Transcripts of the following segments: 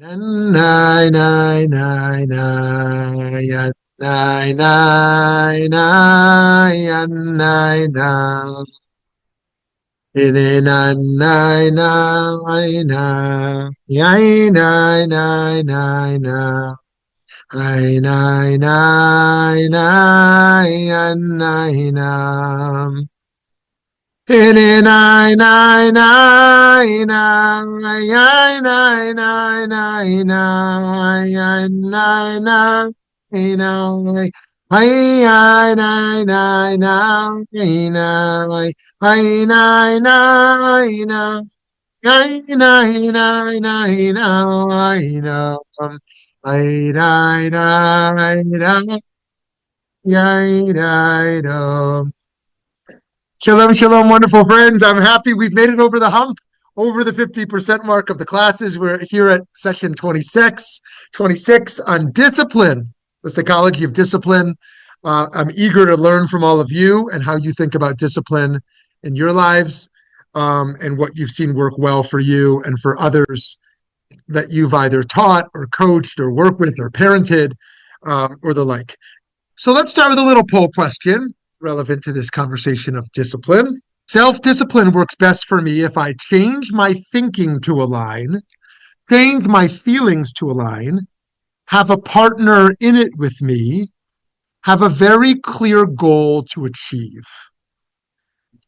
Nine, nine, nine, nine, nine, nine, nine, nine, nine. Nine, nine, nine, nine, nine, nine, nine, nine, nine. Ay, nine, nine, nine, nine, nine. Nine, nine, nine, nine, nine, nine, nine, nine, nine, nine, nine. Hey now, hey, nine, nine, nine, nine, hey now, hey, nine, nine, nine, nine, nine, nine, nine, nine, nine, hey, nine, nine, nine, nine, nine, nine. Shalom, shalom, wonderful friends. I'm happy we've made it over the hump, over the 50% mark of the classes. We're here at session 26 on discipline, the psychology of discipline. I'm eager to learn from all of you and how you think about discipline in your lives, and what you've seen work well for you and for others that you've either taught or coached or worked with or parented, or the like. So let's start with a little poll question relevant to this conversation of discipline. Self-discipline works best for me if I change my thinking to align, change my feelings to align, have a partner in it with me, have a very clear goal to achieve.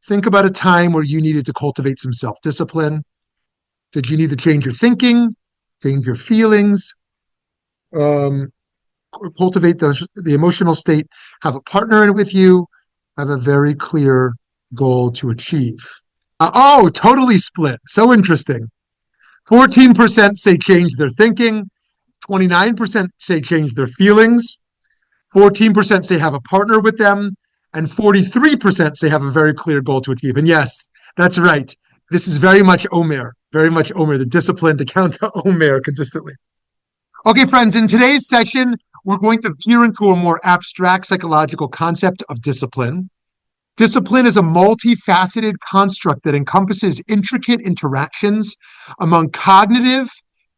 Think about a time where you needed to cultivate some self-discipline. Did you need to change your thinking, change your feelings, cultivate the emotional state, have a partner in it with you, have a very clear goal to achieve? Totally split. So interesting. 14% say change their thinking. 29% say change their feelings. 14% say have a partner with them. And 43% say have a very clear goal to achieve. And yes, that's right. This is very much Omer, the discipline to count the Omer consistently. Okay, friends, in today's session, we're going to veer into a more abstract psychological concept of discipline. Discipline is a multifaceted construct that encompasses intricate interactions among cognitive,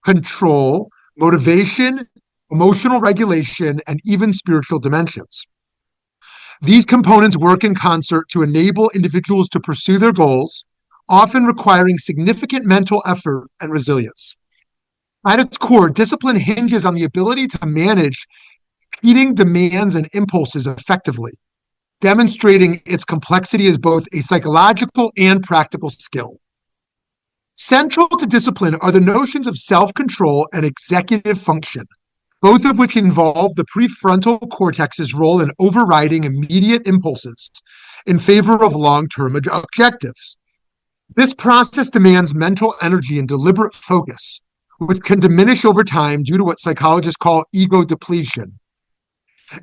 control, motivation, emotional regulation, and even spiritual dimensions. These components work in concert to enable individuals to pursue their goals, often requiring significant mental effort and resilience. At its core, discipline hinges on the ability to manage competing demands and impulses effectively, demonstrating its complexity as both a psychological and practical skill. Central to discipline are the notions of self-control and executive function, both of which involve the prefrontal cortex's role in overriding immediate impulses in favor of long-term objectives. This process demands mental energy and deliberate focus, which can diminish over time due to what psychologists call ego depletion.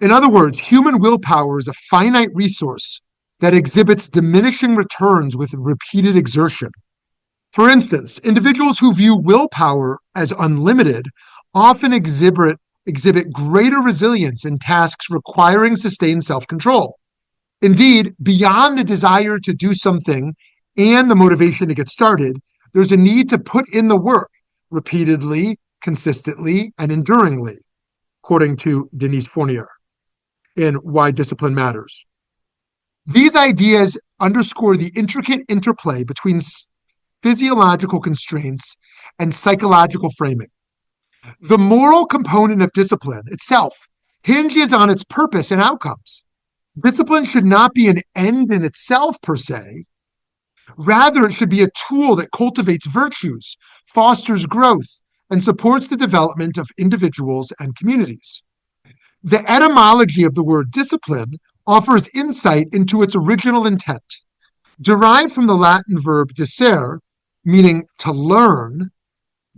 In other words, human willpower is a finite resource that exhibits diminishing returns with repeated exertion. For instance, individuals who view willpower as unlimited often exhibit greater resilience in tasks requiring sustained self-control. Indeed, beyond the desire to do something and the motivation to get started, there's a need to put in the work repeatedly, consistently, and enduringly, according to Denise Fournier in Why Discipline Matters. These ideas underscore the intricate interplay between physiological constraints and psychological framing. The moral component of discipline itself hinges on its purpose and outcomes. Discipline should not be an end in itself per se. Rather, it should be a tool that cultivates virtues, fosters growth, and supports the development of individuals and communities. The etymology of the word discipline offers insight into its original intent. Derived from the Latin verb discere, meaning to learn,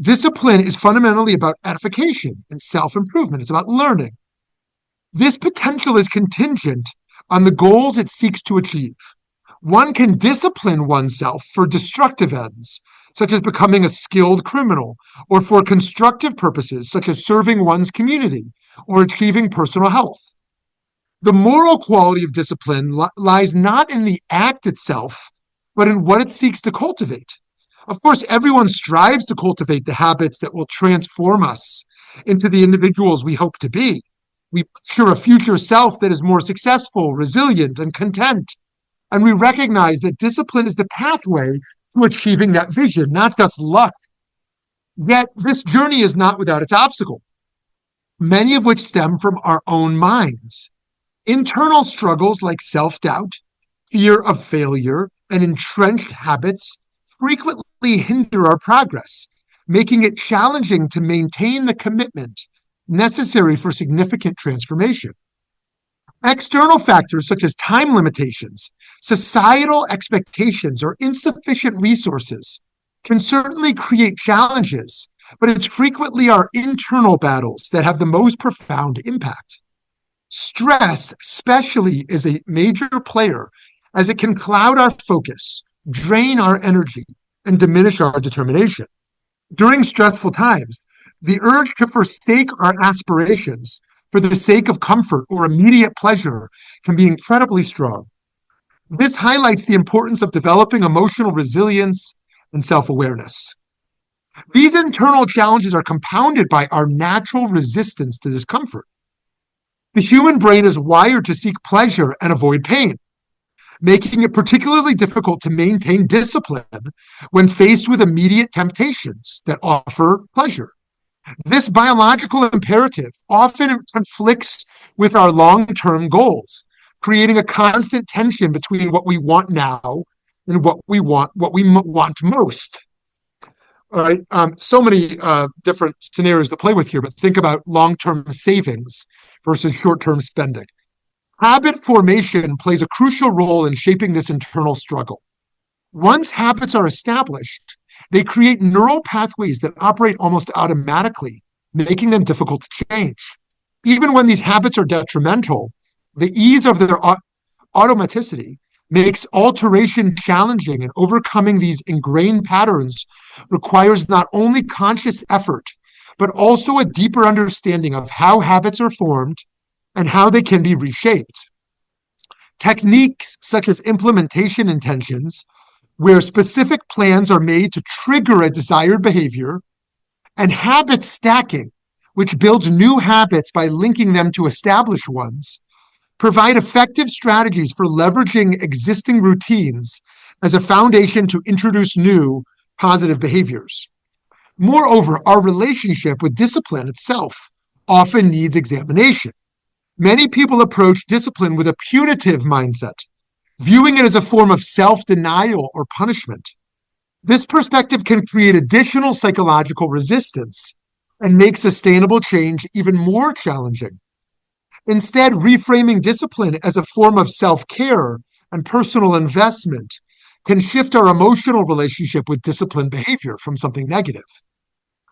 discipline is fundamentally about edification and self-improvement. It's about learning. This potential is contingent on the goals it seeks to achieve. One can discipline oneself for destructive ends, such as becoming a skilled criminal, or for constructive purposes, such as serving one's community or achieving personal health. The moral quality of discipline lies not in the act itself, but in what it seeks to cultivate. Of course, everyone strives to cultivate the habits that will transform us into the individuals we hope to be. We picture a future self that is more successful, resilient, and content. And we recognize that discipline is the pathway to achieving that vision, not just luck. Yet this journey is not without its obstacles, many of which stem from our own minds. Internal struggles like self-doubt, fear of failure, and entrenched habits frequently hinder our progress, making it challenging to maintain the commitment necessary for significant transformation. External factors such as time limitations, societal expectations, or insufficient resources can certainly create challenges, but it's frequently our internal battles that have the most profound impact. Stress, especially, is a major player as it can cloud our focus, drain our energy, and diminish our determination. During stressful times, the urge to forsake our aspirations for the sake of comfort or immediate pleasure can be incredibly strong. This highlights the importance of developing emotional resilience and self-awareness. These internal challenges are compounded by our natural resistance to discomfort. The human brain is wired to seek pleasure and avoid pain, making it particularly difficult to maintain discipline when faced with immediate temptations that offer pleasure. This biological imperative often conflicts with our long-term goals, creating a constant tension between what we want now and what we want most. All right, so many different scenarios to play with here, but think about long-term savings versus short-term spending. Habit formation plays a crucial role in shaping this internal struggle. Once habits are established, they create neural pathways that operate almost automatically, making them difficult to change. Even when these habits are detrimental, the ease of their automaticity makes alteration challenging, and overcoming these ingrained patterns requires not only conscious effort, but also a deeper understanding of how habits are formed and how they can be reshaped. Techniques such as implementation intentions, where specific plans are made to trigger a desired behavior, and habit stacking, which builds new habits by linking them to established ones, provide effective strategies for leveraging existing routines as a foundation to introduce new positive behaviors. Moreover, our relationship with discipline itself often needs examination. Many people approach discipline with a punitive mindset, viewing it as a form of self-denial or punishment. This perspective can create additional psychological resistance and make sustainable change even more challenging. Instead, reframing discipline as a form of self-care and personal investment can shift our emotional relationship with disciplined behavior from something negative.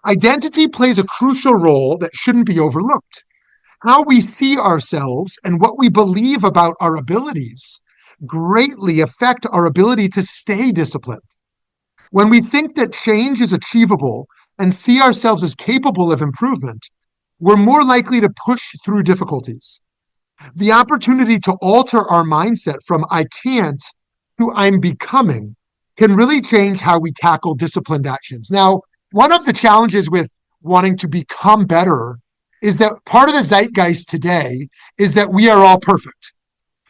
Identity plays a crucial role that shouldn't be overlooked. How we see ourselves and what we believe about our abilities greatly affect our ability to stay disciplined. When we think that change is achievable and see ourselves as capable of improvement, we're more likely to push through difficulties. The opportunity to alter our mindset from I can't to I'm becoming can really change how we tackle disciplined actions. Now, one of the challenges with wanting to become better is that part of the zeitgeist today is that we are all perfect,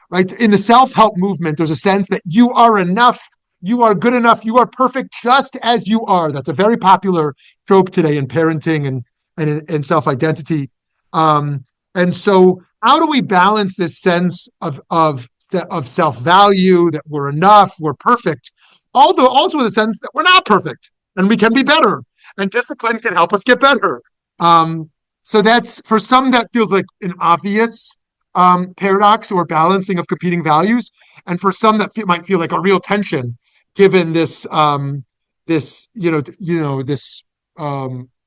right? In the self-help movement, there's a sense that you are enough, you are good enough, you are perfect just as you are. That's a very popular trope today in parenting and self-identity. And so how do we balance this sense of self-value, that we're enough, we're perfect, although also the sense that we're not perfect and we can be better, and discipline can help us get better. So that's, for some, that feels like an obvious paradox or balancing of competing values, and for some that might feel like a real tension, given this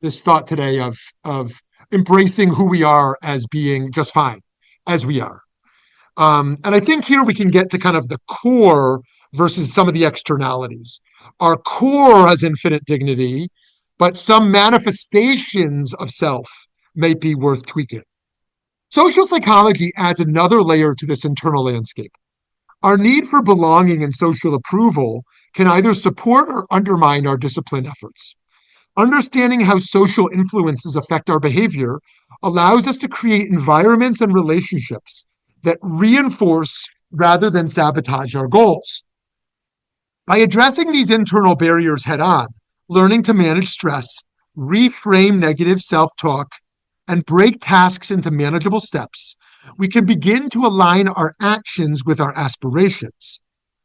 this thought today of embracing who we are as being just fine as we are. And I think here we can get to kind of the core versus some of the externalities. Our core has infinite dignity, but some manifestations of self may be worth tweaking. Social psychology adds another layer to this internal landscape. Our need for belonging and social approval can either support or undermine our discipline efforts. Understanding how social influences affect our behavior allows us to create environments and relationships that reinforce rather than sabotage our goals. By addressing these internal barriers head on, learning to manage stress, reframe negative self talk, and break tasks into manageable steps, we can begin to align our actions with our aspirations.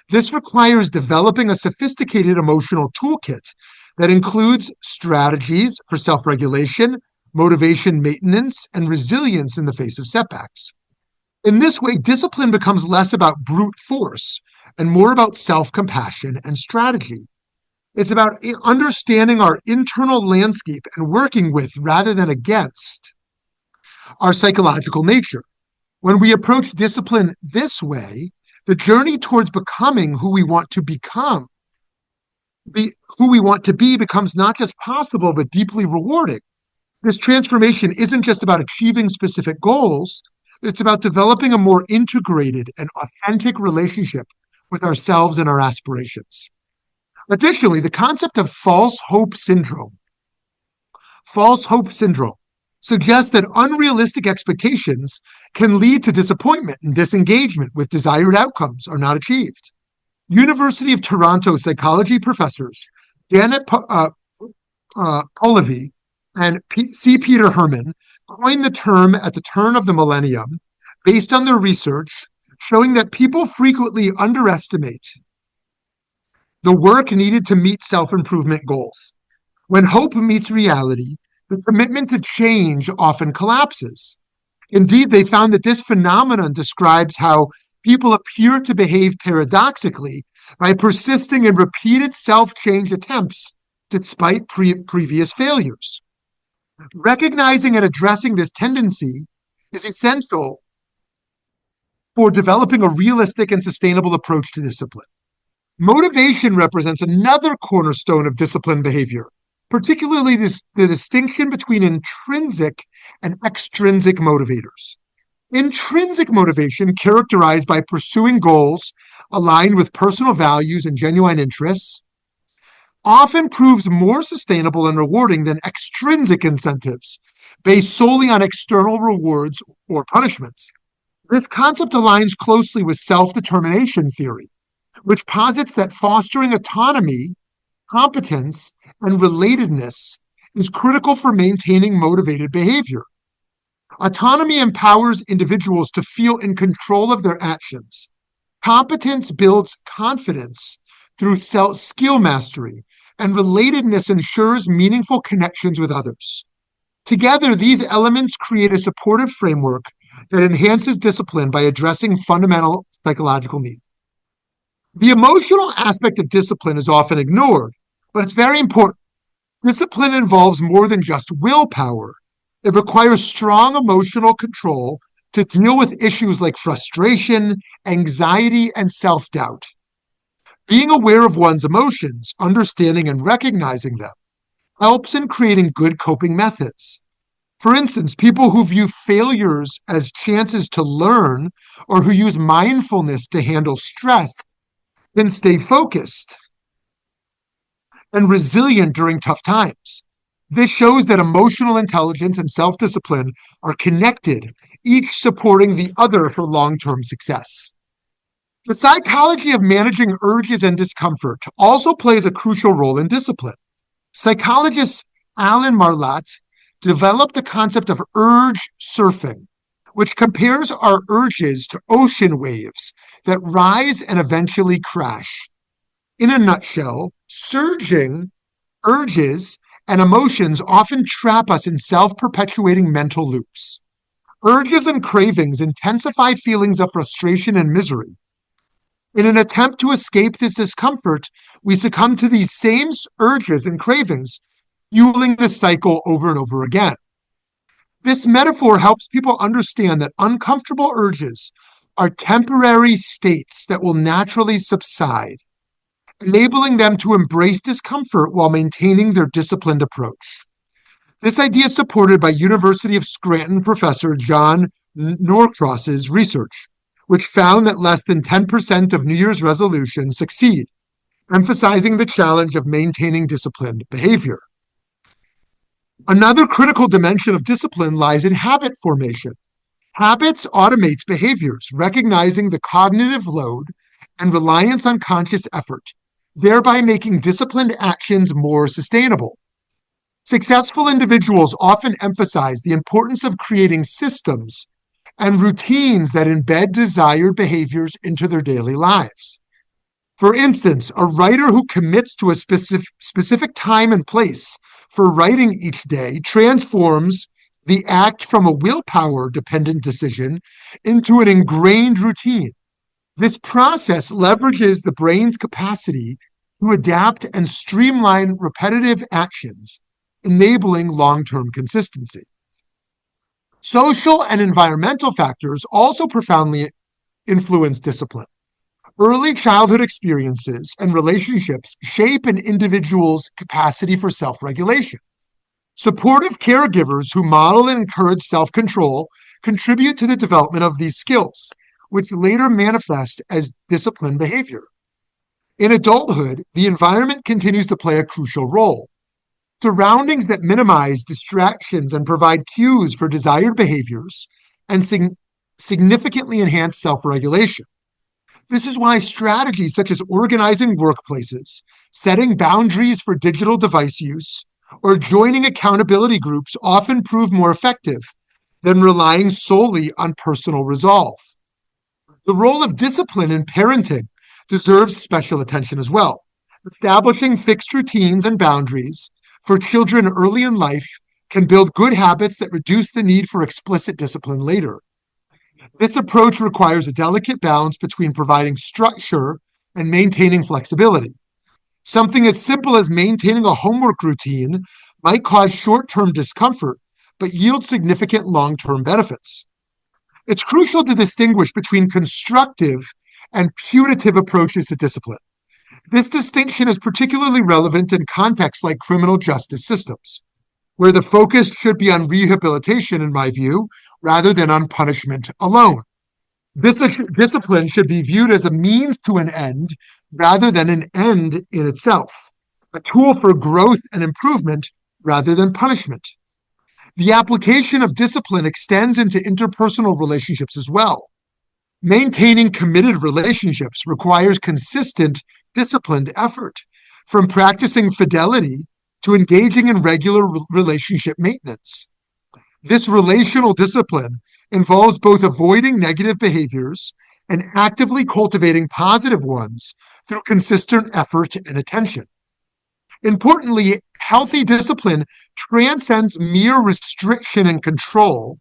This requires developing a sophisticated emotional toolkit that includes strategies for self-regulation, motivation maintenance, and resilience in the face of setbacks. In this way, discipline becomes less about brute force and more about self-compassion and strategy. It's about understanding our internal landscape and working with rather than against our psychological nature. When we approach discipline this way, the journey towards becoming who we want to become, who we want to be, becomes not just possible, but deeply rewarding. This transformation isn't just about achieving specific goals, it's about developing a more integrated and authentic relationship with ourselves and our aspirations. Additionally, the concept of false hope syndrome suggests that unrealistic expectations can lead to disappointment and disengagement with desired outcomes are not achieved. University of Toronto psychology professors Janet Polivy and C. Peter Herman coined the term at the turn of the millennium based on their research showing that people frequently underestimate the work needed to meet self-improvement goals. When hope meets reality, the commitment to change often collapses. Indeed, they found that this phenomenon describes how people appear to behave paradoxically by persisting in repeated self-change attempts despite previous failures. Recognizing and addressing this tendency is essential for developing a realistic and sustainable approach to discipline. Motivation represents another cornerstone of disciplined behavior, particularly the distinction between intrinsic and extrinsic motivators. Intrinsic motivation, characterized by pursuing goals aligned with personal values and genuine interests, often proves more sustainable and rewarding than extrinsic incentives based solely on external rewards or punishments. This concept aligns closely with self-determination theory, which posits that fostering autonomy, competence, and relatedness is critical for maintaining motivated behavior. Autonomy empowers individuals to feel in control of their actions. Competence builds confidence through skill mastery, and relatedness ensures meaningful connections with others. Together, these elements create a supportive framework that enhances discipline by addressing fundamental psychological needs. The emotional aspect of discipline is often ignored, but it's very important. Discipline involves more than just willpower. It requires strong emotional control to deal with issues like frustration, anxiety, and self-doubt. Being aware of one's emotions, understanding and recognizing them, helps in creating good coping methods. For instance, people who view failures as chances to learn or who use mindfulness to handle stress can stay focused and resilient during tough times. This shows that emotional intelligence and self-discipline are connected, each supporting the other for long-term success. The psychology of managing urges and discomfort also plays a crucial role in discipline. Psychologist Alan Marlatt developed the concept of urge surfing, which compares our urges to ocean waves that rise and eventually crash. In a nutshell, surging urges and emotions often trap us in self-perpetuating mental loops. Urges and cravings intensify feelings of frustration and misery. In an attempt to escape this discomfort, we succumb to these same urges and cravings, fueling the cycle over and over again. This metaphor helps people understand that uncomfortable urges are temporary states that will naturally subside, enabling them to embrace discomfort while maintaining their disciplined approach. This idea is supported by University of Scranton professor John Norcross's research, which found that less than 10% of New Year's resolutions succeed, emphasizing the challenge of maintaining disciplined behavior. Another critical dimension of discipline lies in habit formation. Habits automates behaviors, recognizing the cognitive load and reliance on conscious effort, thereby making disciplined actions more sustainable. Successful individuals often emphasize the importance of creating systems and routines that embed desired behaviors into their daily lives. For instance, a writer who commits to a specific time and place for writing each day transforms the act from a willpower-dependent decision into an ingrained routine. This process leverages the brain's capacity to adapt and streamline repetitive actions, enabling long-term consistency. Social and environmental factors also profoundly influence discipline. Early childhood experiences and relationships shape an individual's capacity for self-regulation. Supportive caregivers who model and encourage self-control contribute to the development of these skills, which later manifest as disciplined behavior. In adulthood, the environment continues to play a crucial role. Surroundings that minimize distractions and provide cues for desired behaviors and significantly enhance self-regulation. This is why strategies such as organizing workplaces, setting boundaries for digital device use, or joining accountability groups often prove more effective than relying solely on personal resolve. The role of discipline in parenting deserves special attention as well. Establishing fixed routines and boundaries for children early in life can build good habits that reduce the need for explicit discipline later. This approach requires a delicate balance between providing structure and maintaining flexibility. Something as simple as maintaining a homework routine might cause short-term discomfort, but yield significant long-term benefits. It's crucial to distinguish between constructive and punitive approaches to discipline. This distinction is particularly relevant in contexts like criminal justice systems, where the focus should be on rehabilitation, in my view, rather than on punishment alone. This discipline should be viewed as a means to an end rather than an end in itself, a tool for growth and improvement rather than punishment. The application of discipline extends into interpersonal relationships as well. Maintaining committed relationships requires consistent, disciplined effort, from practicing fidelity to engaging in regular relationship maintenance. This relational discipline involves both avoiding negative behaviors and actively cultivating positive ones through consistent effort and attention. Importantly, healthy discipline transcends mere restriction and control,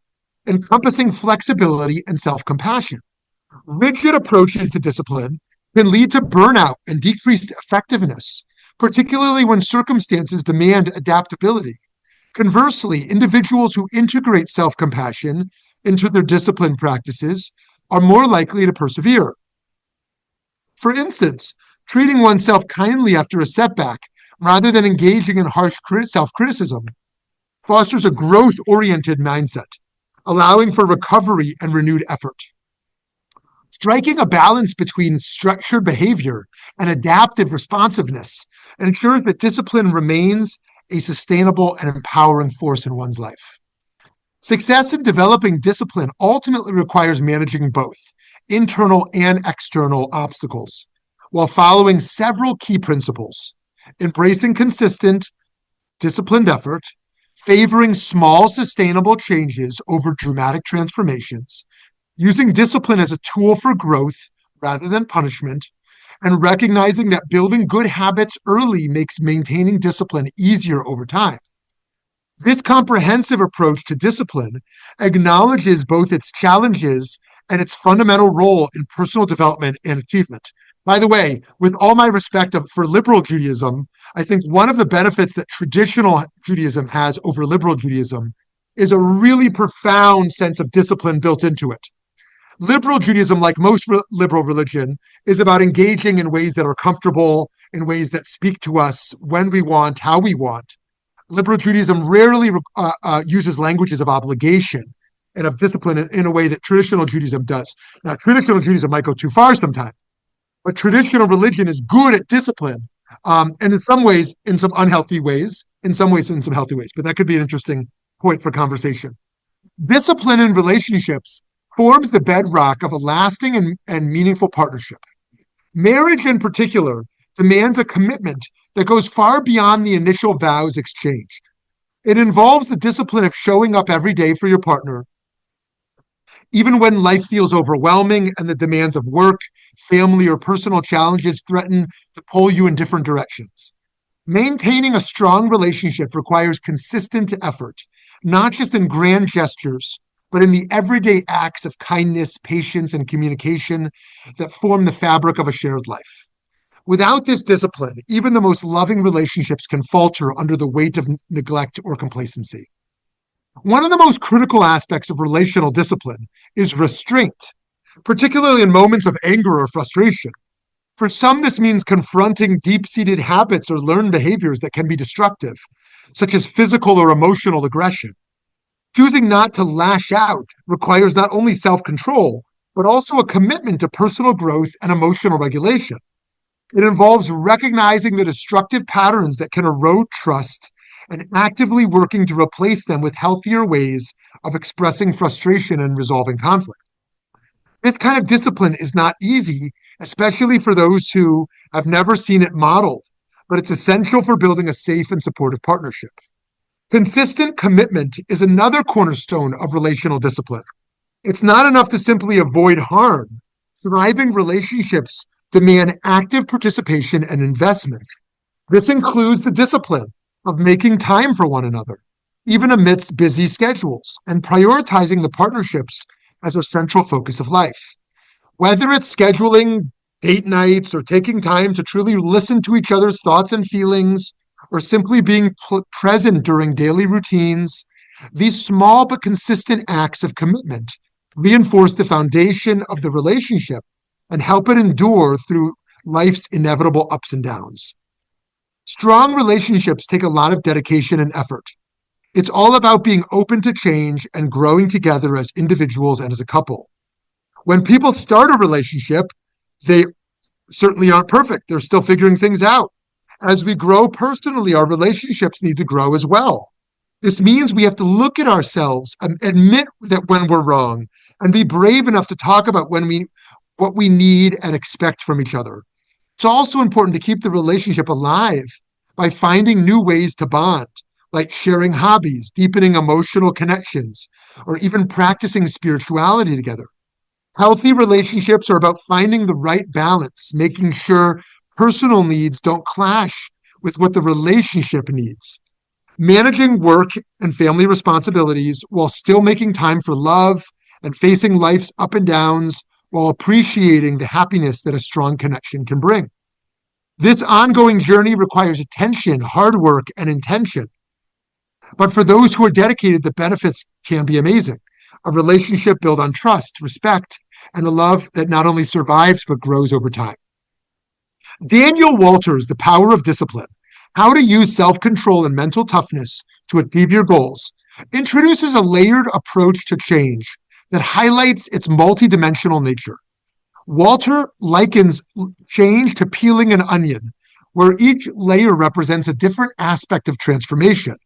encompassing flexibility and self-compassion. Rigid approaches to discipline can lead to burnout and decreased effectiveness, particularly when circumstances demand adaptability. Conversely, individuals who integrate self-compassion into their discipline practices are more likely to persevere. For instance, treating oneself kindly after a setback rather than engaging in harsh self-criticism fosters a growth-oriented mindset, allowing for recovery and renewed effort. Striking a balance between structured behavior and adaptive responsiveness ensures that discipline remains a sustainable and empowering force in one's life. Success in developing discipline ultimately requires managing both internal and external obstacles, while following several key principles: embracing consistent, disciplined effort, favoring small, sustainable changes over dramatic transformations, using discipline as a tool for growth rather than punishment, and recognizing that building good habits early makes maintaining discipline easier over time. This comprehensive approach to discipline acknowledges both its challenges and its fundamental role in personal development and achievement. By the way, with all my respect for liberal Judaism, I think one of the benefits that traditional Judaism has over liberal Judaism is a really profound sense of discipline built into it. Liberal Judaism, like most liberal religion, is about engaging in ways that are comfortable, in ways that speak to us when we want, how we want. Liberal Judaism rarely uses languages of obligation and of discipline in a way that traditional Judaism does. Now, traditional Judaism might go too far sometimes, but traditional religion is good at discipline, and in some ways, in some unhealthy ways, in some ways, in some healthy ways. But that could be an interesting point for conversation. Discipline in relationships forms the bedrock of a lasting and meaningful partnership. Marriage, in particular, demands a commitment that goes far beyond the initial vows exchanged. It involves the discipline of showing up every day for your partner, even when life feels overwhelming and the demands of work, family, or personal challenges threaten to pull you in different directions. Maintaining a strong relationship requires consistent effort, not just in grand gestures, but in the everyday acts of kindness, patience, and communication that form the fabric of a shared life. Without this discipline, even the most loving relationships can falter under the weight of neglect or complacency. One of the most critical aspects of relational discipline is restraint, particularly in moments of anger or frustration. For some, this means confronting deep-seated habits or learned behaviors that can be destructive, such as physical or emotional aggression. Choosing not to lash out requires not only self-control, but also a commitment to personal growth and emotional regulation. It involves recognizing the destructive patterns that can erode trust and actively working to replace them with healthier ways of expressing frustration and resolving conflict. This kind of discipline is not easy, especially for those who have never seen it modeled, but it's essential for building a safe and supportive partnership. Consistent commitment is another cornerstone of relational discipline. It's not enough to simply avoid harm. Thriving relationships demand active participation and investment. This includes the discipline of making time for one another, even amidst busy schedules, and prioritizing the partnerships as a central focus of life. Whether it's scheduling date nights or taking time to truly listen to each other's thoughts and feelings, or simply being present during daily routines, these small but consistent acts of commitment reinforce the foundation of the relationship and help it endure through life's inevitable ups and downs. Strong relationships take a lot of dedication and effort. It's all about being open to change and growing together as individuals and as a couple. When people start a relationship, they certainly aren't perfect. They're still figuring things out. As we grow personally, our relationships need to grow as well. This means we have to look at ourselves and admit that when we're wrong and be brave enough to talk about what we need and expect from each other. It's also important to keep the relationship alive by finding new ways to bond, like sharing hobbies, deepening emotional connections, or even practicing spirituality together. Healthy relationships are about finding the right balance, making sure personal needs don't clash with what the relationship needs. Managing work and family responsibilities while still making time for love and facing life's up and downs while appreciating the happiness that a strong connection can bring. This ongoing journey requires attention, hard work, and intention. But for those who are dedicated, the benefits can be amazing. A relationship built on trust, respect, and a love that not only survives but grows over time. Daniel Walter's The Power of Discipline, How to Use Self-Control and Mental Toughness to Achieve Your Goals, introduces a layered approach to change that highlights its multidimensional nature. Walter likens change to peeling an onion, where each layer represents a different aspect of transformation,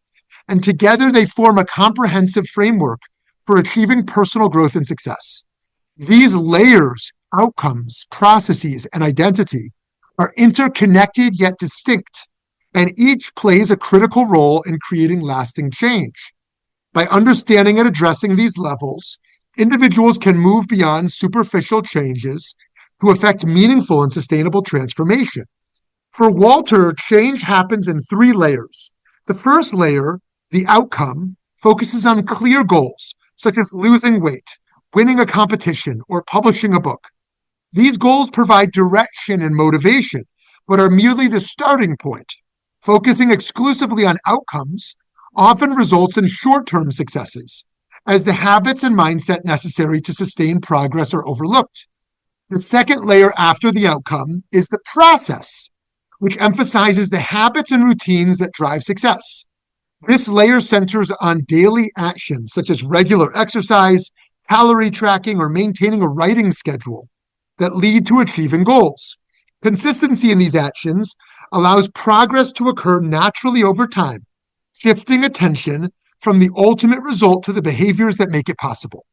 and together they form a comprehensive framework for achieving personal growth and success. These layers, outcomes, processes, and identity are interconnected yet distinct, and each plays a critical role in creating lasting change. By understanding and addressing these levels, individuals can move beyond superficial changes to affect meaningful and sustainable transformation. For Walter, change happens in 3 layers. The first layer, the outcome, focuses on clear goals, such as losing weight, winning a competition, or publishing a book. These goals provide direction and motivation, but are merely the starting point. Focusing exclusively on outcomes often results in short-term successes, as the habits and mindset necessary to sustain progress are overlooked. The second layer after the outcome is the process, which emphasizes the habits and routines that drive success. This layer centers on daily actions such as regular exercise, calorie tracking, or maintaining a writing schedule that lead to achieving goals. Consistency in these actions allows progress to occur naturally over time, shifting attention from the ultimate result to the behaviors that make it possible.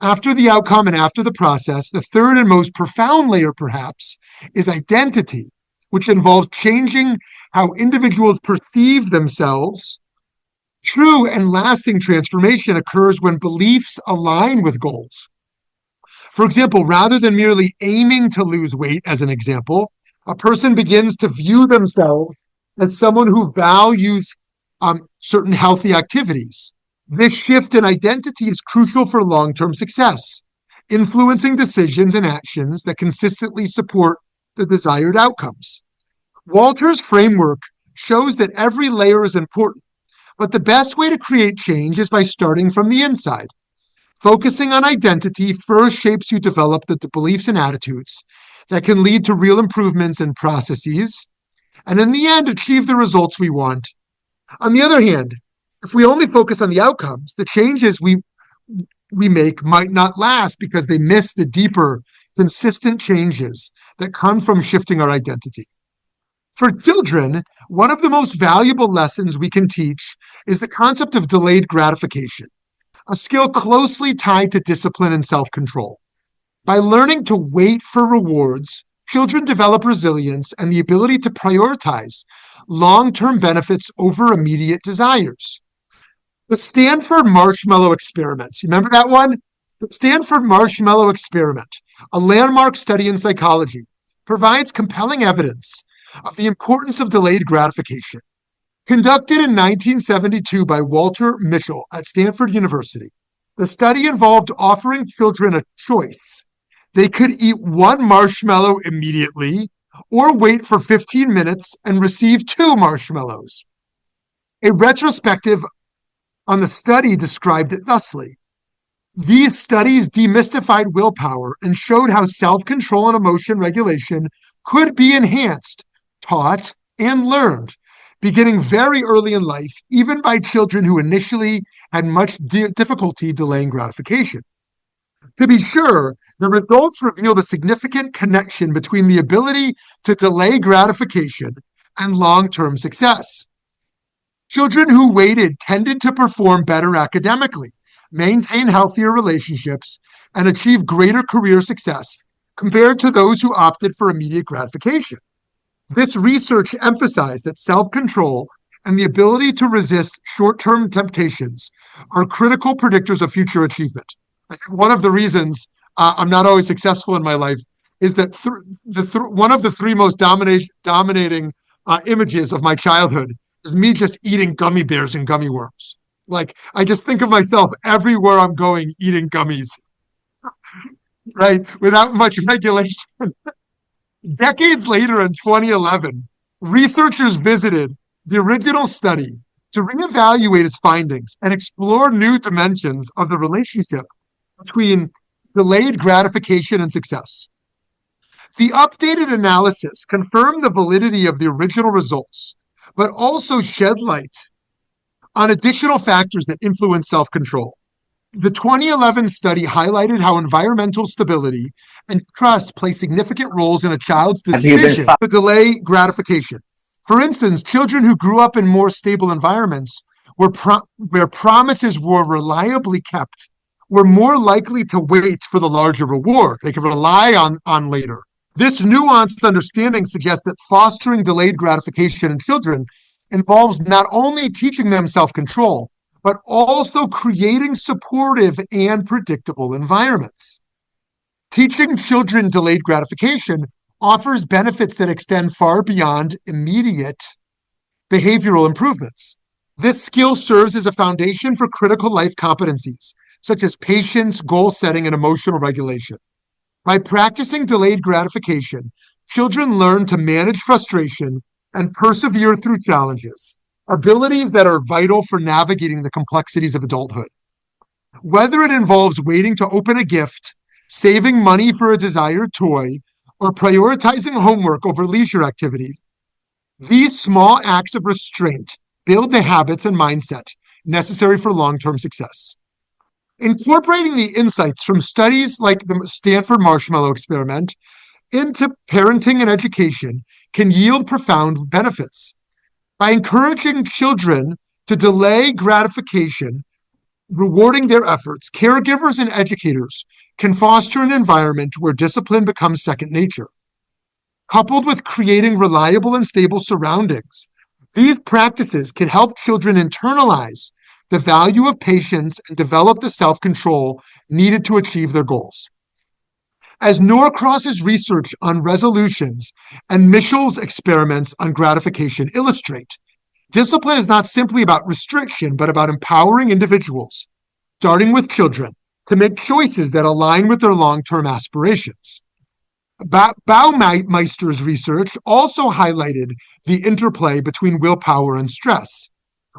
After the outcome and after the process, the third and most profound layer, perhaps, is identity, which involves changing how individuals perceive themselves. True and lasting transformation occurs when beliefs align with goals. For example, rather than merely aiming to lose weight, as an example, a person begins to view themselves as someone who values certain healthy activities. This shift in identity is crucial for long-term success, influencing decisions and actions that consistently support the desired outcomes. Walter's framework shows that every layer is important, but the best way to create change is by starting from the inside. Focusing on identity first shapes you develop the beliefs and attitudes that can lead to real improvements in processes, and in the end, achieve the results we want. On the other hand, if we only focus on the outcomes, the changes we make might not last because they miss the deeper, consistent changes that come from shifting our identity. For children, one of the most valuable lessons we can teach is the concept of delayed gratification, a skill closely tied to discipline and self-control. By learning to wait for rewards, children develop resilience and the ability to prioritize long-term benefits over immediate desires. The Stanford Marshmallow Experiment. You remember that one? The Stanford Marshmallow Experiment, a landmark study in psychology, provides compelling evidence of the importance of delayed gratification. Conducted in 1972 by Walter Mischel at Stanford University, the study involved offering children a choice. They could eat one marshmallow immediately or wait for 15 minutes and receive 2 marshmallows. A retrospective on the study described it thusly. These studies demystified willpower and showed how self-control and emotion regulation could be enhanced, taught, and learned, beginning very early in life, even by children who initially had much difficulty delaying gratification. To be sure, the results revealed a significant connection between the ability to delay gratification and long-term success. Children who waited tended to perform better academically, maintain healthier relationships, and achieve greater career success compared to those who opted for immediate gratification. This research emphasized that self-control and the ability to resist short-term temptations are critical predictors of future achievement. I think one of the reasons I'm not always successful in my life is that one of the 3 most dominating images of my childhood is me just eating gummy bears and gummy worms. Like, I just think of myself everywhere I'm going eating gummies, right? Without much regulation. Decades later in 2011, researchers visited the original study to reevaluate its findings and explore new dimensions of the relationship between delayed gratification and success. The updated analysis confirmed the validity of the original results, but also shed light on additional factors that influence self-control. The 2011 study highlighted how environmental stability and trust play significant roles in a child's decision to delay gratification. For instance, children who grew up in more stable environments where promises were reliably kept were more likely to wait for the larger reward they could rely on later. This nuanced understanding suggests that fostering delayed gratification in children involves not only teaching them self-control, but also creating supportive and predictable environments. Teaching children delayed gratification offers benefits that extend far beyond immediate behavioral improvements. This skill serves as a foundation for critical life competencies, such as patience, goal setting, and emotional regulation. By practicing delayed gratification, children learn to manage frustration and persevere through challenges, abilities that are vital for navigating the complexities of adulthood. Whether it involves waiting to open a gift, saving money for a desired toy, or prioritizing homework over leisure activities, these small acts of restraint build the habits and mindset necessary for long-term success. Incorporating the insights from studies like the Stanford Marshmallow Experiment into parenting and education can yield profound benefits. By encouraging children to delay gratification, rewarding their efforts, caregivers and educators can foster an environment where discipline becomes second nature. Coupled with creating reliable and stable surroundings, these practices can help children internalize the value of patience and develop the self-control needed to achieve their goals. As Norcross's research on resolutions and Mitchell's experiments on gratification illustrate, discipline is not simply about restriction, but about empowering individuals, starting with children, to make choices that align with their long-term aspirations. Baumeister's research also highlighted the interplay between willpower and stress.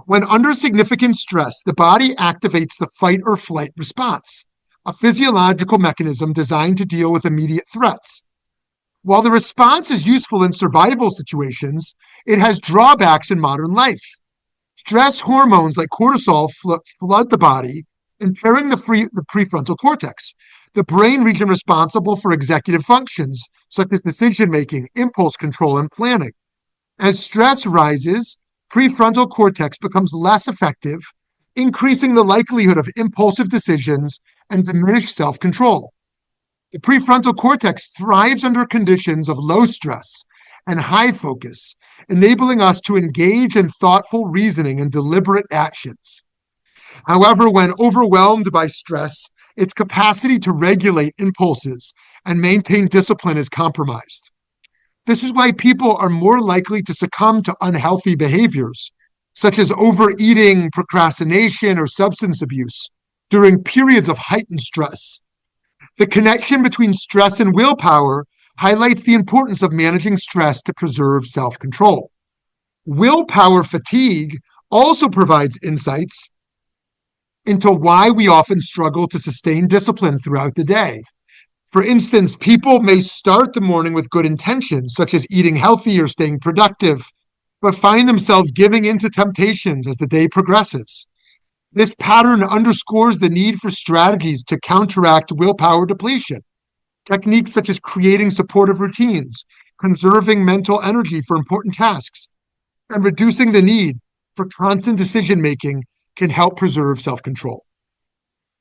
When under significant stress, the body activates the fight or flight response, a physiological mechanism designed to deal with immediate threats. While the response is useful in survival situations, it has drawbacks in modern life. Stress hormones like cortisol flood the body, impairing the prefrontal cortex, the brain region responsible for executive functions such as decision-making, impulse control, and planning. As stress rises, prefrontal cortex becomes less effective, increasing the likelihood of impulsive decisions and diminished self-control. The prefrontal cortex thrives under conditions of low stress and high focus, enabling us to engage in thoughtful reasoning and deliberate actions. However, when overwhelmed by stress, its capacity to regulate impulses and maintain discipline is compromised. This is why people are more likely to succumb to unhealthy behaviors, such as overeating, procrastination, or substance abuse during periods of heightened stress. The connection between stress and willpower highlights the importance of managing stress to preserve self-control. Willpower fatigue also provides insights into why we often struggle to sustain discipline throughout the day. For instance, people may start the morning with good intentions, such as eating healthy or staying productive, but find themselves giving in to temptations as the day progresses. This pattern underscores the need for strategies to counteract willpower depletion. Techniques such as creating supportive routines, conserving mental energy for important tasks, and reducing the need for constant decision-making can help preserve self-control.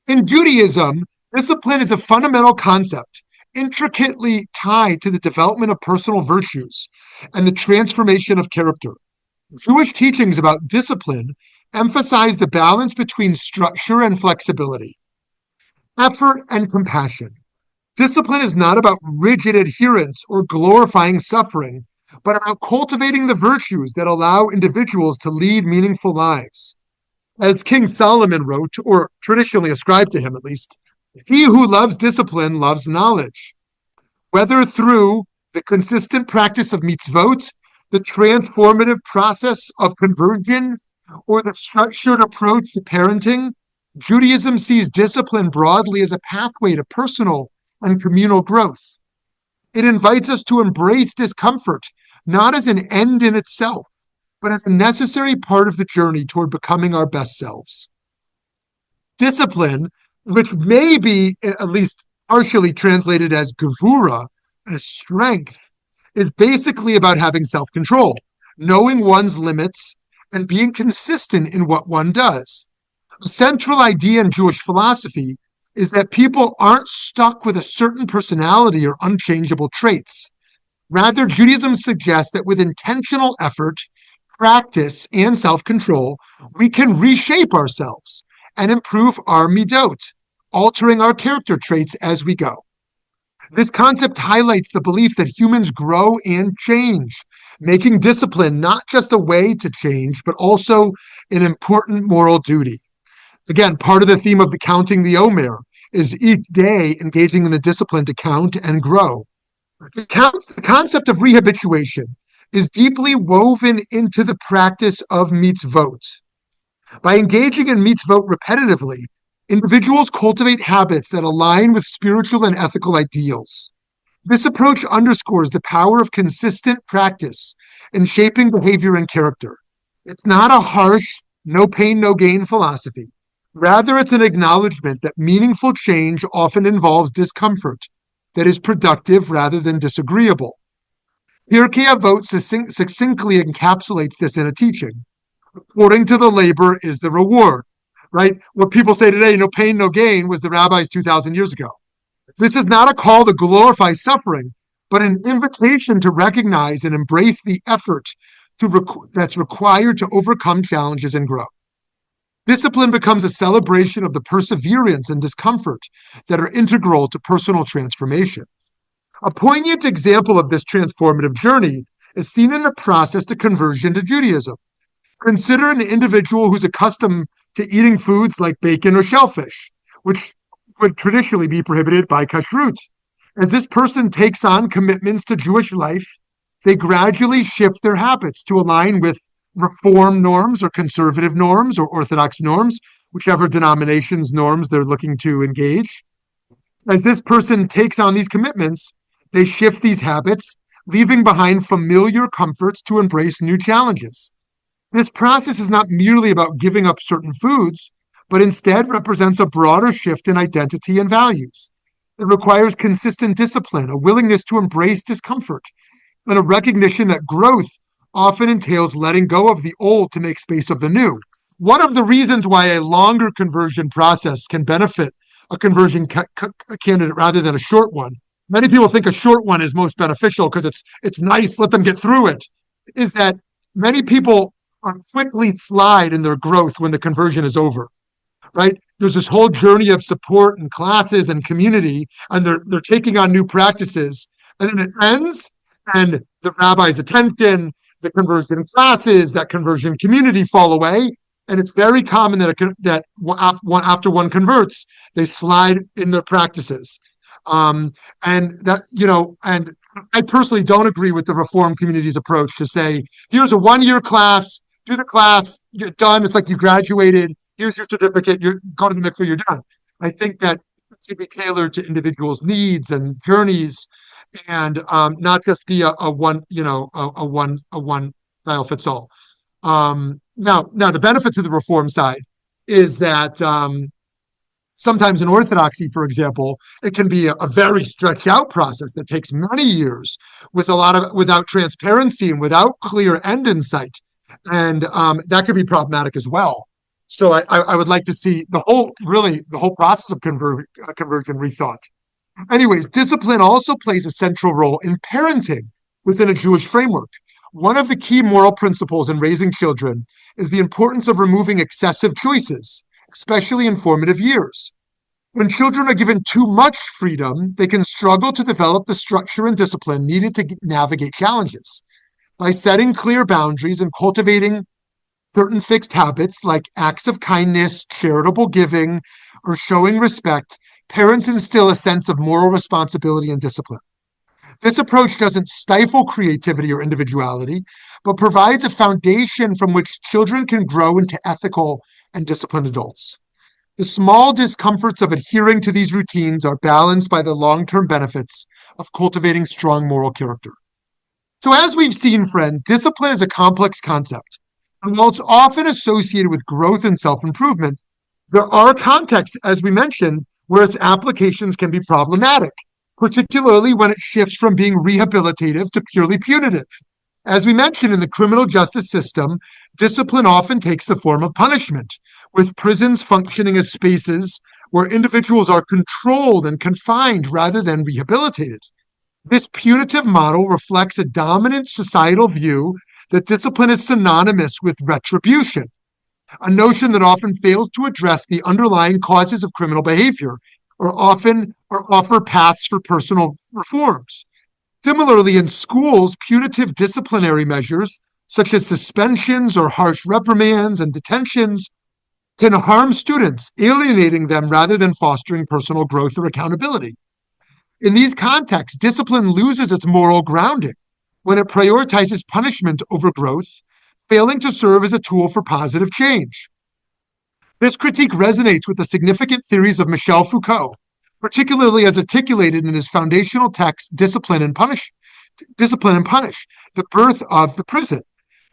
In Judaism, discipline is a fundamental concept intricately tied to the development of personal virtues and the transformation of character. Jewish teachings about discipline emphasize the balance between structure and flexibility, effort and compassion. Discipline is not about rigid adherence or glorifying suffering, but about cultivating the virtues that allow individuals to lead meaningful lives. As King Solomon wrote, or traditionally ascribed to him at least, he who loves discipline loves knowledge. Whether through the consistent practice of mitzvot, the transformative process of conversion, or the structured approach to parenting, Judaism sees discipline broadly as a pathway to personal and communal growth. It invites us to embrace discomfort, not as an end in itself, but as a necessary part of the journey toward becoming our best selves. Discipline, which may be at least partially translated as gevura, as strength, is basically about having self-control, knowing one's limits, and being consistent in what one does. A central idea in Jewish philosophy is that people aren't stuck with a certain personality or unchangeable traits. Rather, Judaism suggests that with intentional effort, practice, and self-control, we can reshape ourselves and improve our midot, altering our character traits as we go. This concept highlights the belief that humans grow and change, making discipline not just a way to change, but also an important moral duty. Again, part of the theme of the Counting the Omer is each day engaging in the discipline to count and grow. The concept of rehabituation is deeply woven into the practice of mitzvot. By engaging in mitzvot repetitively, individuals cultivate habits that align with spiritual and ethical ideals. This approach underscores the power of consistent practice in shaping behavior and character. It's not a harsh, no pain, no gain philosophy. Rather, it's an acknowledgement that meaningful change often involves discomfort that is productive rather than disagreeable. Pirkei Avot succinctly encapsulates this in a teaching. According to the labor is the reward, right? What people say today, no pain, no gain, was the rabbis 2,000 years ago. This is not a call to glorify suffering, but an invitation to recognize and embrace the effort that's required to overcome challenges and grow. Discipline becomes a celebration of the perseverance and discomfort that are integral to personal transformation. A poignant example of this transformative journey is seen in the process to conversion to Judaism. Consider an individual who's accustomed to eating foods like bacon or shellfish, which would traditionally be prohibited by kashrut. As this person takes on commitments to Jewish life, they gradually shift their habits to align with Reform norms or conservative norms or Orthodox norms, whichever denomination's norms they're looking to engage. As this person takes on these commitments, they shift these habits, leaving behind familiar comforts to embrace new challenges. This process is not merely about giving up certain foods, but instead represents a broader shift in identity and values. It requires consistent discipline, a willingness to embrace discomfort, and a recognition that growth often entails letting go of the old to make space of the new. One of the reasons why a longer conversion process can benefit a conversion candidate rather than a short one, many people think a short one is most beneficial because it's nice, let them get through it, is that many people quickly slide in their growth when the conversion is over, right? There's this whole journey of support and classes and community, and they're taking on new practices, and then it ends, and the rabbi's attention, the conversion classes, that conversion community fall away. And it's very common that after one converts, they slide in their practices. And I personally don't agree with the Reform community's approach to say, here's a 1-year class, do the class, you're done. It's like you graduated. Here's your certificate. You go to the mikveh, you're done. I think that it should be tailored to individuals' needs and journeys, and not just be a one style fits all. Now the benefit to the Reform side is that sometimes in Orthodoxy, for example, it can be a very stretched out process that takes many years without transparency and without clear end in sight, and that could be problematic as well. So I would like to see the whole process of conversion rethought. Anyways, discipline also plays a central role in parenting within a Jewish framework. One of the key moral principles in raising children is the importance of removing excessive choices, especially in formative years. When children are given too much freedom, they can struggle to develop the structure and discipline needed to navigate challenges. By setting clear boundaries and cultivating certain fixed habits like acts of kindness, charitable giving, or showing respect, parents instill a sense of moral responsibility and discipline. This approach doesn't stifle creativity or individuality, but provides a foundation from which children can grow into ethical and disciplined adults. The small discomforts of adhering to these routines are balanced by the long-term benefits of cultivating strong moral character. So as we've seen, friends, discipline is a complex concept. And while it's often associated with growth and self-improvement, there are contexts, as we mentioned, where its applications can be problematic, particularly when it shifts from being rehabilitative to purely punitive. As we mentioned, in the criminal justice system, discipline often takes the form of punishment, with prisons functioning as spaces where individuals are controlled and confined rather than rehabilitated. This punitive model reflects a dominant societal view that discipline is synonymous with retribution, a notion that often fails to address the underlying causes of criminal behavior or offer paths for personal reforms. Similarly, in schools, punitive disciplinary measures, such as suspensions or harsh reprimands and detentions, can harm students, alienating them rather than fostering personal growth or accountability. In these contexts, discipline loses its moral grounding when it prioritizes punishment over growth, failing to serve as a tool for positive change. This critique resonates with the significant theories of Michel Foucault, particularly as articulated in his foundational text, Discipline and Punish, The Birth of the Prison.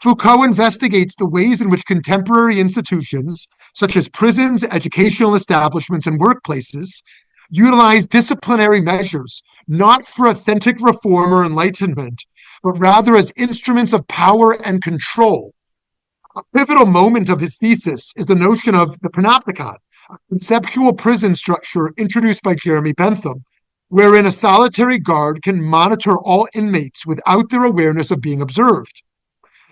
Foucault investigates the ways in which contemporary institutions, such as prisons, educational establishments, and workplaces, utilize disciplinary measures not for authentic reform or enlightenment, but rather as instruments of power and control. A pivotal moment of his thesis is the notion of the panopticon, a conceptual prison structure introduced by Jeremy Bentham, wherein a solitary guard can monitor all inmates without their awareness of being observed.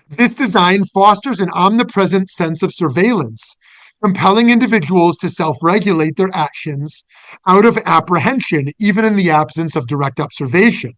This design fosters an omnipresent sense of surveillance, compelling individuals to self-regulate their actions out of apprehension, even in the absence of direct observation.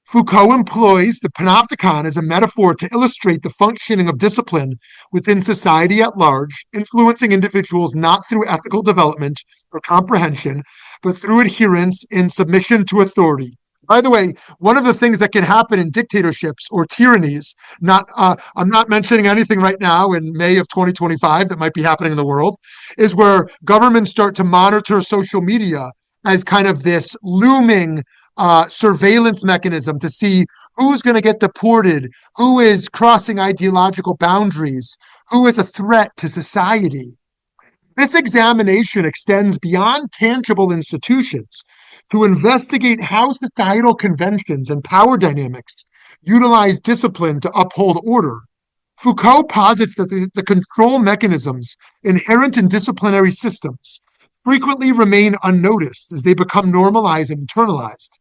Foucault employs the panopticon as a metaphor to illustrate the functioning of discipline within society at large, influencing individuals not through ethical development or comprehension, but through adherence in submission to authority. By the way, one of the things that can happen in dictatorships or tyrannies, I'm not mentioning anything right now in May of 2025 that might be happening in the world, is where governments start to monitor social media as kind of this looming surveillance mechanism to see who's going to get deported, who is crossing ideological boundaries, who is a threat to society. This examination extends beyond tangible institutions to investigate how societal conventions and power dynamics utilize discipline to uphold order. Foucault posits that the control mechanisms inherent in disciplinary systems frequently remain unnoticed as they become normalized and internalized.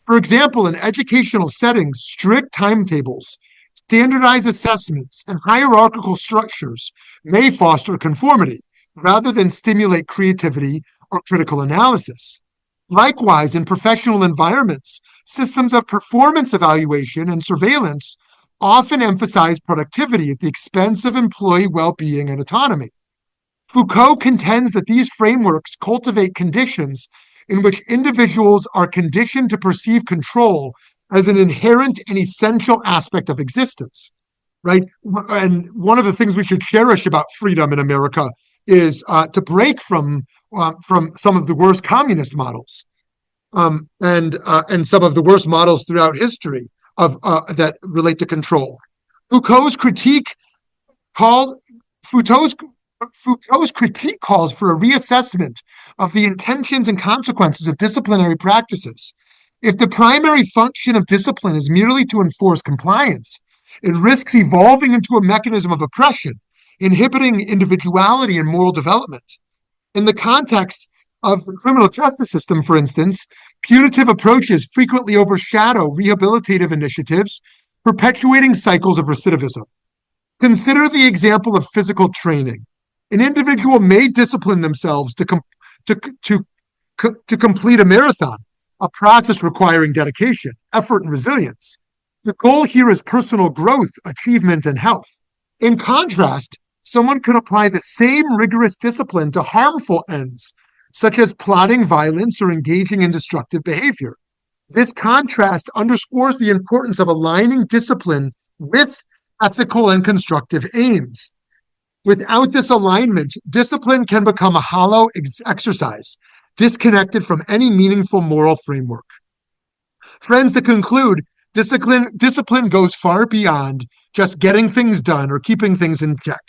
For example, in educational settings, strict timetables, standardized assessments, and hierarchical structures may foster conformity rather than stimulate creativity or critical analysis. Likewise, in professional environments, systems of performance evaluation and surveillance often emphasize productivity at the expense of employee well-being and autonomy. Foucault contends that these frameworks cultivate conditions in which individuals are conditioned to perceive control as an inherent and essential aspect of existence, right? And one of the things we should cherish about freedom in America is to break from some of the worst communist models and some of the worst models throughout history of that relate to control. Foucault's critique calls for a reassessment of the intentions and consequences of disciplinary practices. If the primary function of discipline is merely to enforce compliance, it risks evolving into a mechanism of oppression, inhibiting individuality and moral development. In the context of the criminal justice system, for instance, punitive approaches frequently overshadow rehabilitative initiatives, perpetuating cycles of recidivism. Consider the example of physical training. An individual may discipline themselves to complete a marathon, a process requiring dedication, effort, and resilience. The goal here is personal growth, achievement, and health. In contrast, someone can apply the same rigorous discipline to harmful ends, such as plotting violence or engaging in destructive behavior. This contrast underscores the importance of aligning discipline with ethical and constructive aims. Without this alignment, discipline can become a hollow exercise, disconnected from any meaningful moral framework. Friends, to conclude, discipline goes far beyond just getting things done or keeping things in check.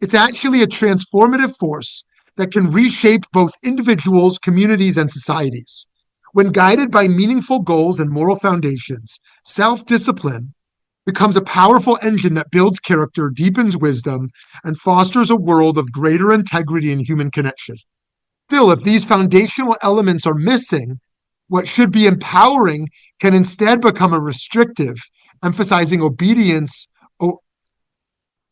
It's actually a transformative force that can reshape both individuals, communities, and societies. When guided by meaningful goals and moral foundations, self-discipline becomes a powerful engine that builds character, deepens wisdom, and fosters a world of greater integrity and human connection. Still, if these foundational elements are missing, what should be empowering can instead become a restrictive, emphasizing obedience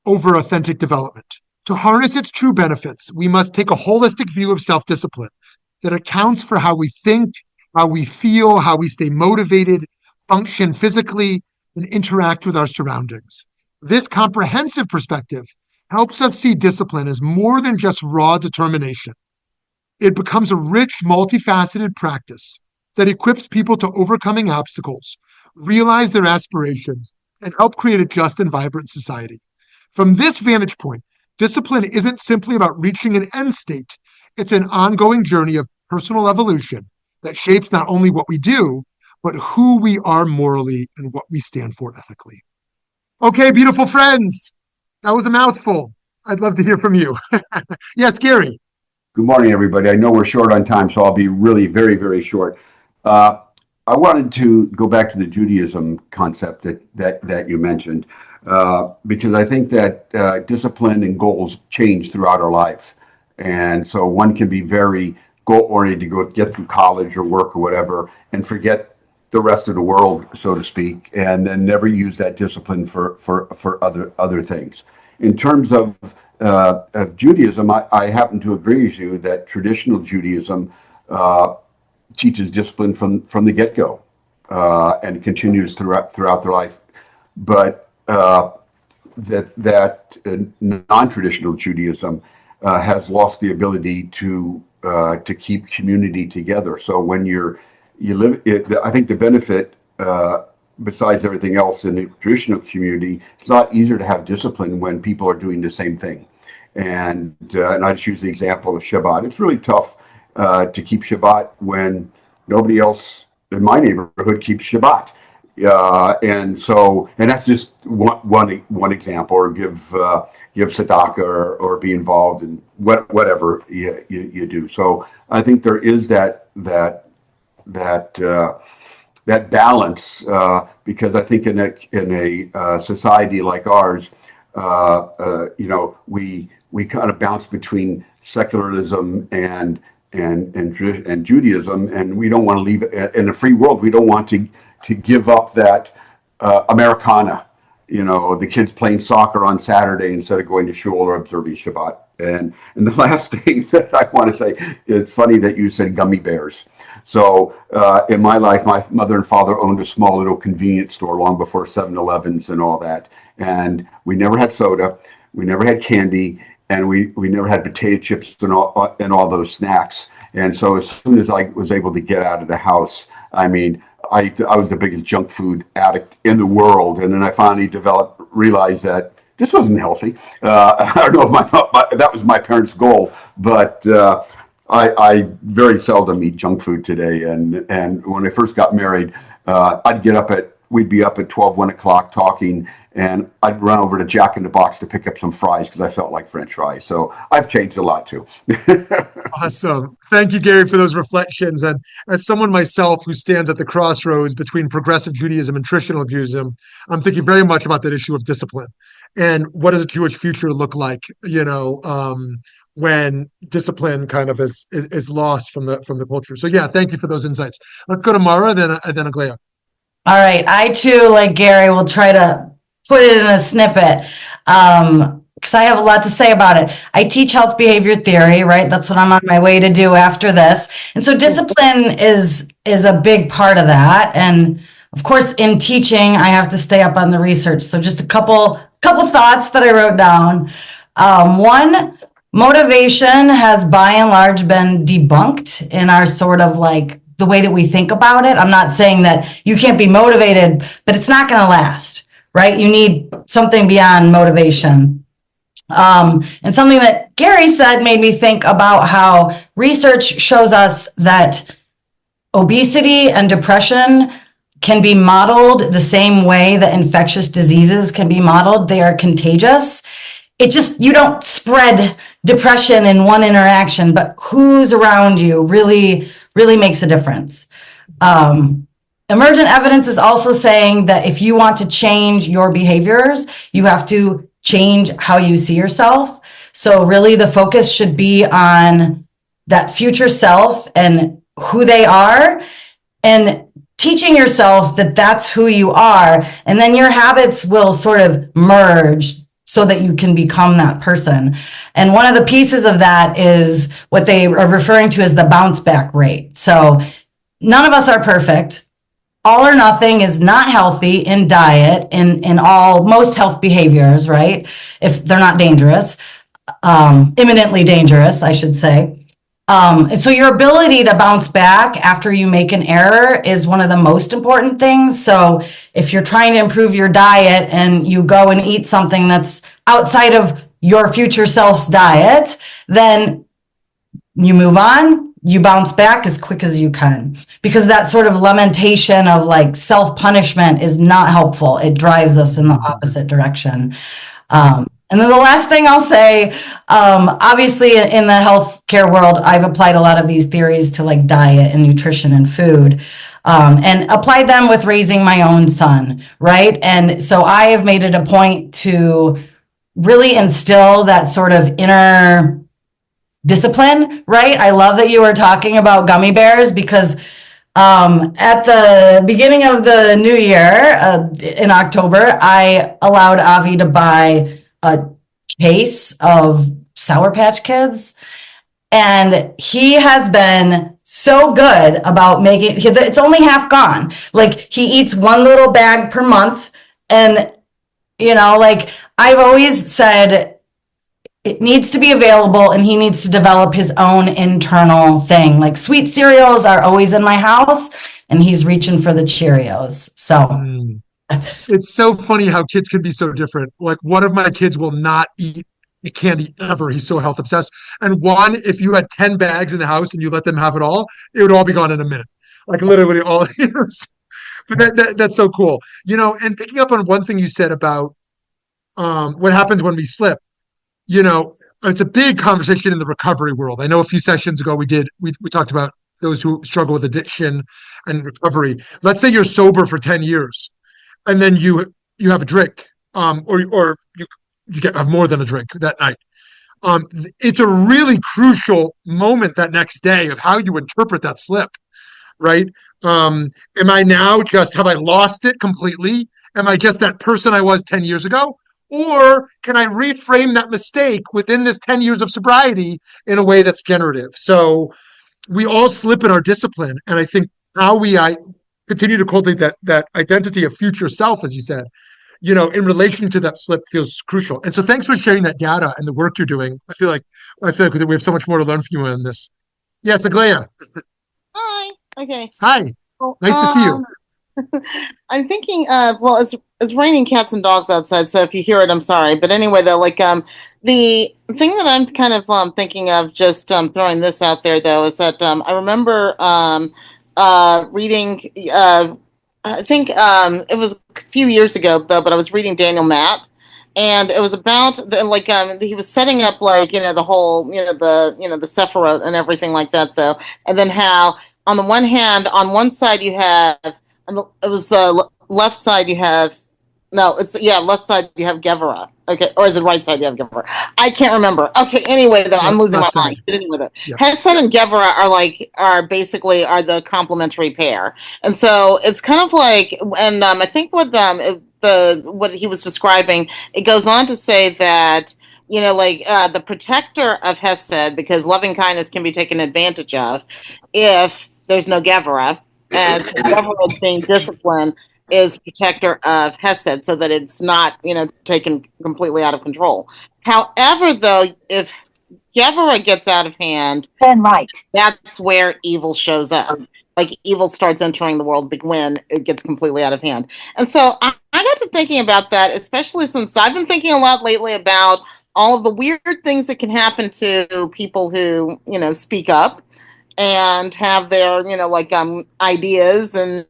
over authentic development. To harness its true benefits, we must take a holistic view of self-discipline that accounts for how we think, how we feel, how we stay motivated, function physically, and interact with our surroundings. This comprehensive perspective helps us see discipline as more than just raw determination. It becomes a rich, multifaceted practice that equips people to overcoming obstacles, realize their aspirations, and help create a just and vibrant society. From this vantage point, discipline isn't simply about reaching an end state. It's an ongoing journey of personal evolution that shapes not only what we do, but who we are morally and what we stand for ethically. Okay, beautiful friends. That was a mouthful. I'd love to hear from you. Yes, Gary. Good morning, everybody. I know we're short on time, so I'll be really very, very short. Uh, I wanted to go back to the Judaism concept that you mentioned, because I think that discipline and goals change throughout our life. And so one can be very goal oriented to go get through college or work or whatever and forget the rest of the world, so to speak, and then never use that discipline for other things. In terms of Judaism, I happen to agree with you that traditional Judaism uh, teaches discipline from the get go, and continues throughout their life. But that non-traditional Judaism has lost the ability to keep community together. So when you live, I think the benefit, besides everything else in the traditional community, it's a lot easier to have discipline when people are doing the same thing. And I just use the example of Shabbat. It's really tough to keep Shabbat when nobody else in my neighborhood keeps Shabbat. And that's just one example, or give tzedakah, or be involved in whatever you do. So I think there is that balance, because I think in a society like ours, we kind of bounce between secularism and Judaism, and we don't want to leave it in a free world. We don't want to give up that Americana. The kids playing soccer on Saturday instead of going to shul or observing Shabbat. And the last thing that I want to say, it's funny that you said gummy bears. So in my life, my mother and father owned a small little convenience store long before 7-Elevens and all that. And we never had soda, we never had candy, and we never had potato chips and all those snacks. And so as soon as I was able to get out of the house, I mean, I was the biggest junk food addict in the world. And then I finally realized that this wasn't healthy. I don't know if that was my parents' goal, but I very seldom eat junk food today. And when I first got married, we'd be up at 1 o'clock talking, and I'd run over to Jack in the Box to pick up some fries because I felt like French fries. So I've changed a lot too. Awesome. Thank you, Gary, for those reflections. And as someone myself who stands at the crossroads between progressive Judaism and traditional Judaism, I'm thinking very much about that issue of discipline and what does a Jewish future look like, when discipline kind of is lost from the culture. So yeah, thank you for those insights. Let's go to Mara, then Aglaya. All right. I too, like Gary, will try to put it in a snippet. Because I have a lot to say about it. I teach health behavior theory, right? That's what I'm on my way to do after this. And so discipline is a big part of that. And of course, in teaching, I have to stay up on the research. So just a couple thoughts that I wrote down. One, motivation has by and large been debunked in our sort of like the way that we think about it. I'm not saying that you can't be motivated, but it's not going to last, right? You need something beyond motivation. And something that Gary said made me think about how research shows us that obesity and depression can be modeled the same way that infectious diseases can be modeled. They are contagious. You don't spread depression in one interaction, but who's around you really makes a difference. Emergent evidence is also saying that if you want to change your behaviors, you have to change how you see yourself. So really the focus should be on that future self and who they are, and teaching yourself that that's who you are. And then your habits will sort of merge so that you can become that person. And one of the pieces of that is what they are referring to as the bounce back rate. So none of us are perfect. All or nothing is not healthy in diet, in most health behaviors, right? If they're not dangerous, imminently dangerous, I should say. And so your ability to bounce back after you make an error is one of the most important things. So if you're trying to improve your diet and you go and eat something that's outside of your future self's diet, then you move on, you bounce back as quick as you can, because that sort of lamentation of like self-punishment is not helpful. It drives us in the opposite direction. And then the last thing I'll say, obviously in the healthcare world, I've applied a lot of these theories to like diet and nutrition and food, and applied them with raising my own son, right? And so I have made it a point to really instill that sort of inner discipline, right? I love that you were talking about gummy bears, because at the beginning of the new year, in October, I allowed Avi to buy a case of Sour Patch Kids. And he has been so good about making it's only half gone. Like, he eats one little bag per month. And, like, I've always said, it needs to be available, and he needs to develop his own internal thing. Like, sweet cereals are always in my house, and he's reaching for the Cheerios. So it's so funny how kids can be so different. Like, one of my kids will not eat candy ever. He's so health obsessed. And one, if you had 10 bags in the house and you let them have it all, it would all be gone in a minute. Like, literally all. But that's so cool. And picking up on one thing you said about what happens when we slip. It's a big conversation in the recovery world. I know a few sessions ago we talked about those who struggle with addiction and recovery. Let's say you're sober for 10 years and then you have a drink, or you have more than a drink that night. It's a really crucial moment that next day of how you interpret that slip, right? Am I now have I lost it completely? Am I just that person I was 10 years ago? Or can I reframe that mistake within this 10 years of sobriety in a way that's generative? So we all slip in our discipline. And I think how I continue to cultivate that identity of future self, as you said, in relation to that slip feels crucial. And so thanks for sharing that data and the work you're doing. I feel like we have so much more to learn from you on this. Yes, Aglaya. Hi. Okay. Hi. Nice to see you. I'm thinking of, well, it's raining cats and dogs outside, so if you hear it, I'm sorry. But anyway, though, like the thing that I'm kind of thinking of, just throwing this out there, though, is that I remember reading, I think it was a few years ago, though, but I was reading Daniel Matt, and it was about he was setting up the whole the Sephirot and everything like that, though, and then how on the one hand, on one side you have left side you have left side you have Gevurah. Okay, or is it right side you have Gevurah? I can't remember. Okay, anyway, though, I'm losing my mind. Anyway, yeah. Hesed and Gevurah are basically the complementary pair, and so it's kind of like, and I think what he was describing, it goes on to say that the protector of Hesed, because loving kindness can be taken advantage of if there's no Gevurah, and Gevurah being disciplined is protector of Hesed, so that it's not, taken completely out of control. However, though, if Gevurah gets out of hand, then right, that's where evil shows up. Like, evil starts entering the world when it gets completely out of hand. And so I got to thinking about that, especially since I've been thinking a lot lately about all of the weird things that can happen to people who, speak up and have their, ideas. And,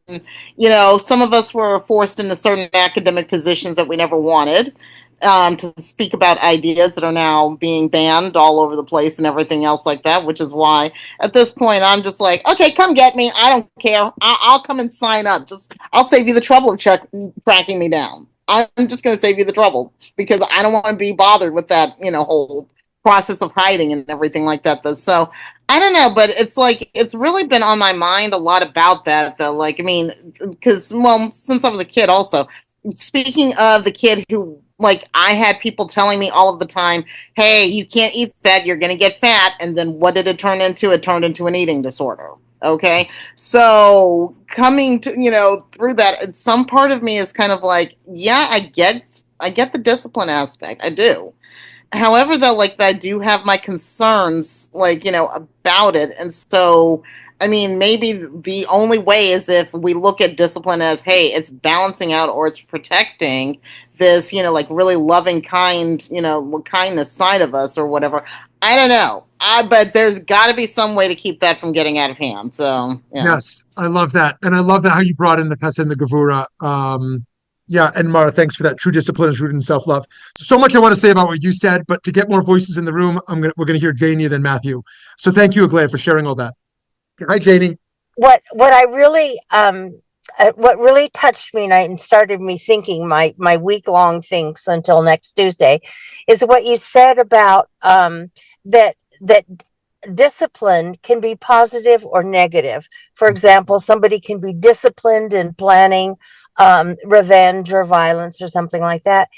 some of us were forced into certain academic positions that we never wanted, to speak about ideas that are now being banned all over the place and everything else like that, which is why at this point I'm just like, okay, come get me. I don't care. I'll come and sign up. I'll save you the trouble of tracking me down. I'm just going to save you the trouble, because I don't want to be bothered with that, whole process of hiding and everything like that, though. So I don't know, but it's really been on my mind a lot about that, though. Because, since I was a kid also, speaking of the kid who, I had people telling me all of the time, hey, you can't eat that, you're going to get fat. And then what did it turn into? It turned into an eating disorder. Okay. So coming to, through that, some part of me is kind of like, yeah, I get the discipline aspect. I do. However, though, I do have my concerns, about it. And so, maybe the only way is if we look at discipline as, hey, it's balancing out or it's protecting this, really loving kindness side of us or whatever. I don't know. But there's got to be some way to keep that from getting out of hand. So, yeah. Yes, I love that. And I love that how you brought in the Chesed and the Gevura. Yeah, and Mara, thanks for that. True discipline is rooted in self-love. So much I want to say about what you said, but to get more voices in the room, we're gonna hear Janie and then Matthew. So thank you, Aglaia, for sharing all that. Hi, Janie. What I really what really touched me and started me thinking my week long thinks until next Tuesday is what you said about that discipline can be positive or negative. For example, somebody can be disciplined in planning revenge or violence or something like that,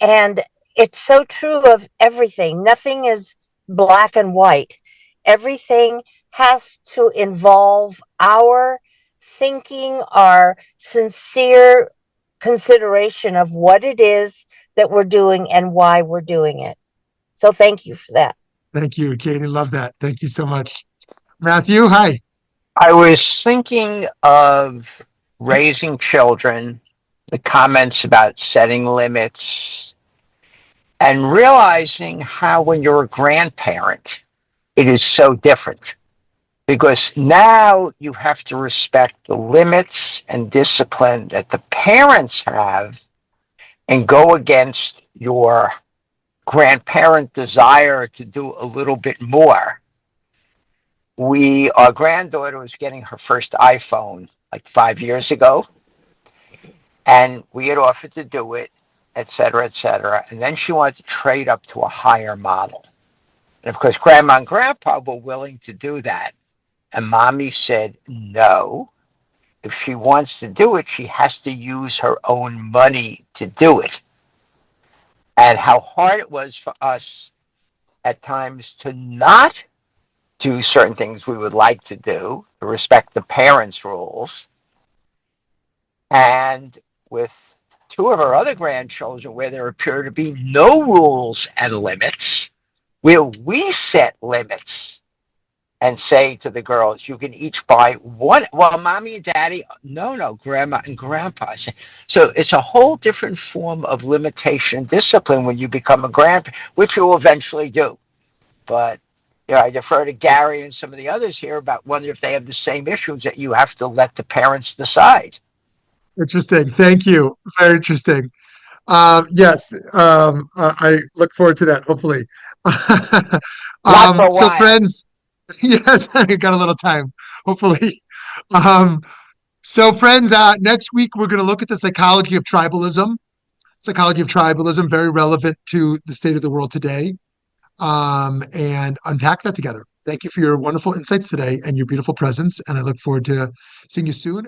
and it's so true of everything. Nothing is black and white. Everything has to involve our thinking, our sincere consideration of what it is that we're doing and why we're doing it. So thank you for that. Thank you, Janie. Love that. Thank you so much. Matthew, hi. I was thinking of raising children, the comments about setting limits, and realizing how when you're a grandparent, it is so different. Because now you have to respect the limits and discipline that the parents have and go against your grandparent desire to do a little bit more. Our granddaughter was getting her first iPhone like 5 years ago, and we had offered to do it, et cetera, et cetera. And then she wanted to trade up to a higher model. And of course, grandma and grandpa were willing to do that. And mommy said, no, if she wants to do it, she has to use her own money to do it. And how hard it was for us at times to not do certain things we would like to do, to respect the parents' rules. And with two of our other grandchildren, where there appear to be no rules and limits, where we set limits and say to the girls, you can each buy one. Well, mommy and daddy, no, grandma and grandpa. So it's a whole different form of limitation and discipline when you become a grandparent, which you will eventually do. But I defer to Gary and some of the others here about wonder if they have the same issues that you have to let the parents decide. Interesting. Thank you. Very interesting. Yes, I look forward to that, hopefully. Not for a So while. friends, yes, I got a little time, hopefully. So friends, next week we're going to look at the psychology of tribalism. Psychology of tribalism, very relevant to the state of the world today, and unpack that together. Thank you for your wonderful insights today and your beautiful presence, and I look forward to seeing you soon.